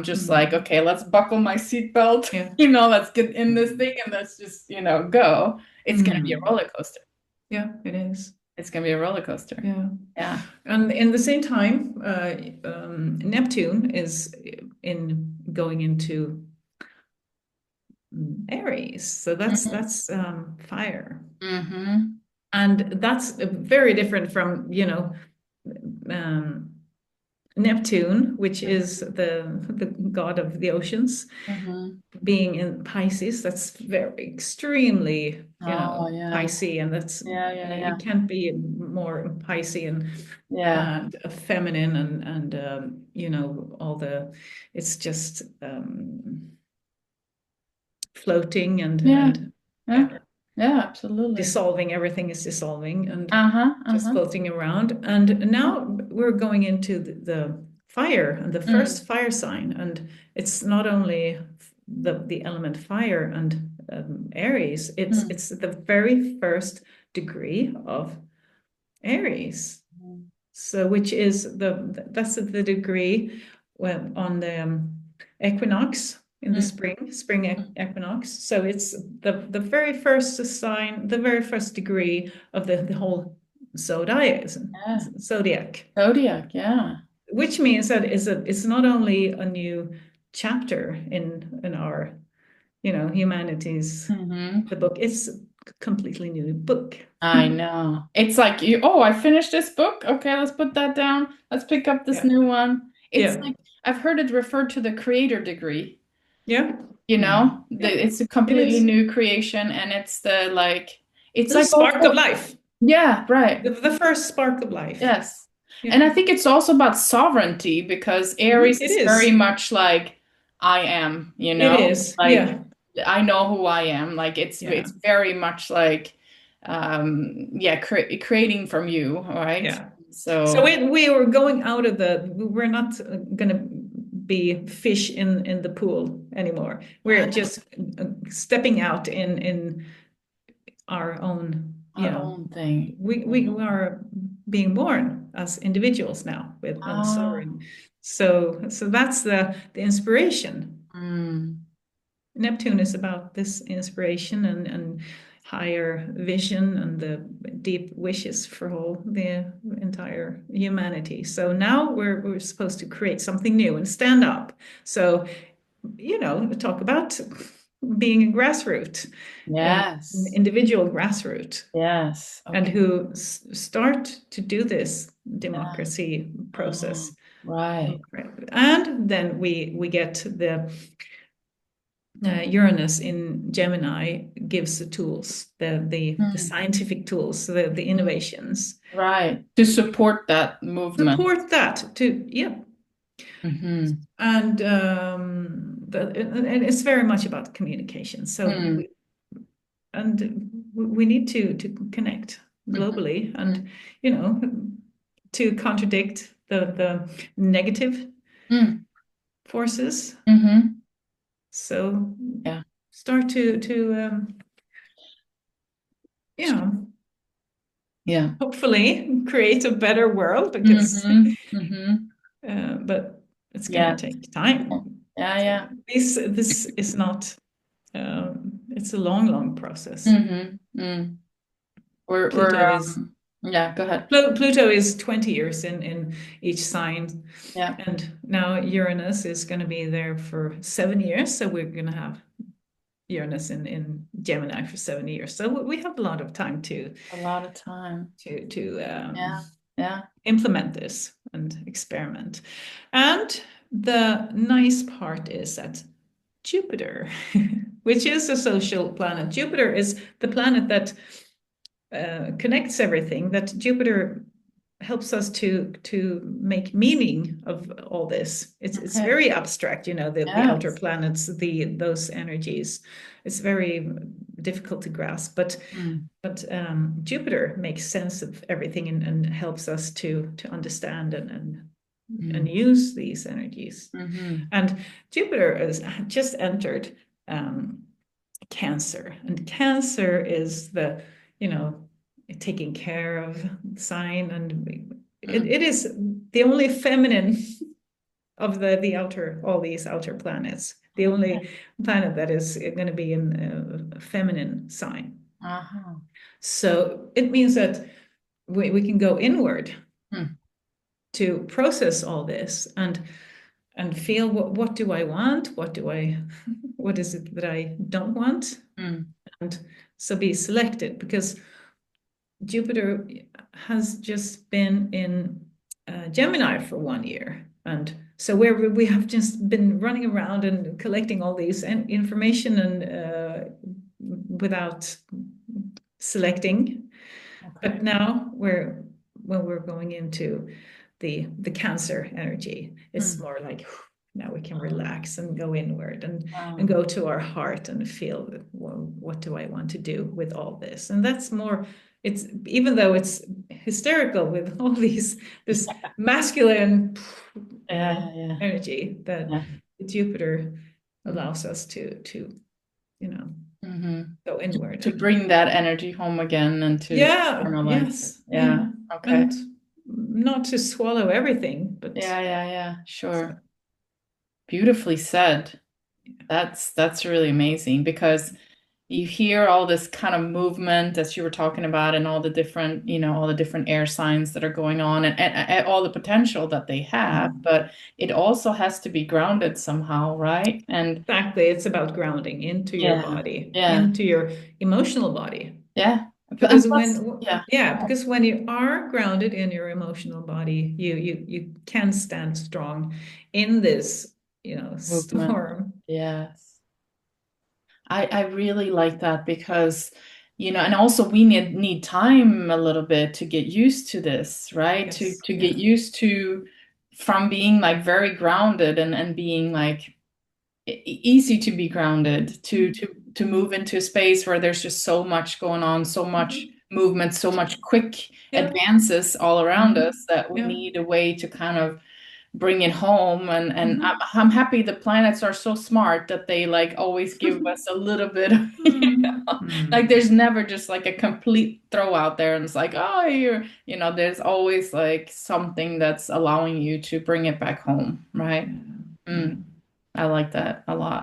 just like, okay, let's buckle my seatbelt, Yeah. let's get in this thing and let's just, go. It's gonna be a Mm. roller coaster. Yeah, it is. It's gonna be a roller coaster. Yeah. Yeah. And in the same time, Neptune is in going into Aries. So that's fire. Mm-hmm. And that's very different from, um, Neptune, which is the god of the oceans, Mm-hmm. being in Pisces. That's very extremely, Oh yeah. Piscean, and that's Yeah, yeah, yeah. it can't be more Piscean Yeah. and feminine and all the it's just floating Yeah. and Yeah. yeah, Yeah, absolutely. dissolving. Everything is dissolving and Uh-huh. just Uh-huh. floating around. And now we're going into the fire and the Mm. first fire sign. And it's not only the element fire and Aries, it's Mm. it's the very first degree of Aries. So which is that's the degree when on the equinox in the Mm. spring equinox. So it's the very first sign, the very first degree of the whole zodiac, Yeah. zodiac, Zodiac, yeah. which means that it's not only a new chapter in our humanities, Mm-hmm. the book. It's a completely new book. I know. It's like I finished this book. Okay, let's put that down. Let's pick up this Yeah, new one. It's yeah, like I've heard it referred to the creator degree, yeah. Yeah, It's a it completely is. new creation and it's the like it's The like spark of also life. yeah, right. The first spark of life. Yes. Yeah. And I think it's also about sovereignty because Aries It is very is. much like I am, It is. like Yeah. I know who I am. Like Yeah. it's very much like yeah, creating from you, right? Yeah. So So we were going out of we're not going to be fish in the pool anymore. We're just stepping out in our own, our own thing. we are being born as individuals now with Ah, sovereign. So that's the inspiration. mm, Neptune is about this inspiration and higher vision and the deep wishes for all the entire humanity. So now we're supposed to create something new and stand up. So, talk about being a grassroots, an yes. individual grassroots, Yes. and Okay. who start to do this Yeah. democracy process. Oh, right. And then we get the Uranus in Gemini gives the tools, the Mm, scientific tools, the mhm. innovations. Right. To support that movement. Support that too, yeah. Hmm. And it's very much about communication. Mm, We need to connect mhm, globally and you know to contradict the negative mm, forces. mhm. So Yeah. start to yeah Yeah. hopefully create a better world because Hmm. Hmm. but it's gonna Yeah. take time. Yeah. So Yeah. this is not it's a long process. Hmm. Mm. We're Pluto is yeah, go ahead. Pluto is 20 years in each sign, Yeah. and now Uranus is going to be there for 7 years. So we're going to have Uranus in Gemini for 7 years. So we have a lot of time A lot of time. to Yeah. Yeah. implement this and experiment. And the nice part is that Jupiter, which is a social planet, Jupiter is the planet that connects everything. That Jupiter helps us to make meaning of all this. It's Okay. very abstract, the outer Yes. planets, those energies. It's very difficult to grasp, Mm, but Jupiter makes sense of everything and helps us to understand and mm, use these energies. hmm. And Jupiter has just entered um, Cancer, and Cancer is the you know taking care of sign, and it is the only feminine of the outer, all these outer planets. The Okay. only planet that is going to be in a feminine sign. Uh-huh. So it means that we can go inward Hmm. to process all this and feel what do I want? What is it that I don't want? Hmm. And so be selected because Jupiter has just been in Gemini for 1 year. And so where we have just been running around and collecting all these information and without selecting. Okay. But now when we're going into the Cancer energy, it's Hmm. more like now we can Uh, relax and go inward and um, go to our heart and feel, well, what do I want to do with all this? And that's more, it's even though it's hysterical with all this masculine, you yeah, know, yeah, yeah. energy that Yeah. Jupiter Mm. allows us to you know Hmm. go inward To and bring that energy home again and to yeah, internalize it. yes, Yeah. yeah. Okay. And not to swallow everything, but Yeah, yeah, yeah. so, Sure. Beautifully said. That's really amazing because you hear all this kind of movement as you were talking about and all the different, all the different air signs that are going on and all the potential that they have, mm. but it also has to be grounded somehow, right? And Exactly, it's about grounding into your yeah, body, yeah, into your emotional body. yeah. And Because plus, yeah, because when you are grounded in your emotional body, you can stand strong in this, movement. storm. Yes. I really like that because, and also we need time a little bit to get used to this, right? To Yes, to get yeah. used to from being like very grounded and being like easy to be grounded to move into a space where there's just so much going on, so much Mhm. movement, so much quick Yeah. advances all around us Mhm. that we Yeah. need a way to kind of bring it home and I'm, Mhm. I'm happy the planets are so smart that they like always give us a little bit of, Mm. like Mm. there's never just like a complete throw out there and it's like, oh, there's always like something that's allowing you to bring it back home, right? Yeah. Yeah. Mm, I like that a lot.